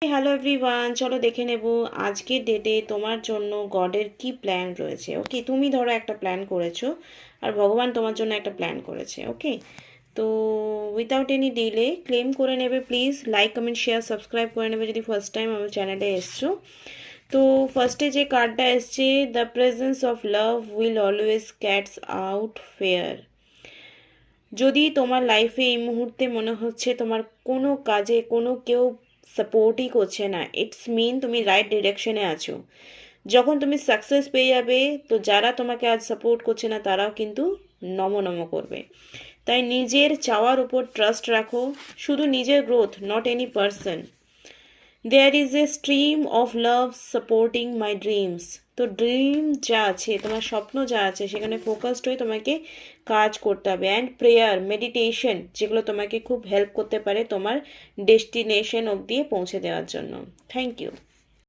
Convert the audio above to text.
Hello everyone, চলো দেখে নেব আজকের ডেটে তোমার জন্য গডের কি প্ল্যান রয়েছে। ওকে, তুমি ধরো একটা প্ল্যান করেছো আর ভগবান তোমার জন্য একটা প্ল্যান করেছে। ওকে, তো উইথাউট এনি ডিলে ক্লেম করে নেবে। Please like comment share subscribe করে নেবে যদি ফার্স্ট টাইম আমার চ্যানেলে এসছো। তো ফার্স্টে যে কার্ডটা এসছে, the presence of love will always casts out fear. যদি তোমার লাইফে এই মুহূর্তে মনে হচ্ছে তোমার কোনো কাজে কোনো কেউ সাপোর্টই করছে না, ইটস মিন তুমি রাইট ডিরেকশনে আছো। যখন তুমি সাকসেস পেয়ে যাবে, তো যারা তোমাকে আজ সাপোর্ট করছে না তারাও কিন্তু নমো নমো করবে। তাই নিজের চাওয়ার উপর ট্রাস্ট রাখো, শুধু নিজের growth, not any person. There is a stream of love supporting my dreams. তো ড্রিম যা আছে, তোমার স্বপ্ন যা আছে, সেখানে ফোকাসড হয়ে তোমাকে কাজ করতে হবে। অ্যান্ড প্রেয়ার, মেডিটেশন, যেগুলো তোমাকে খুব হেল্প করতে পারে তোমার ডেস্টিনেশন অবধি পৌঁছে দেওয়ার জন্য। Thank you.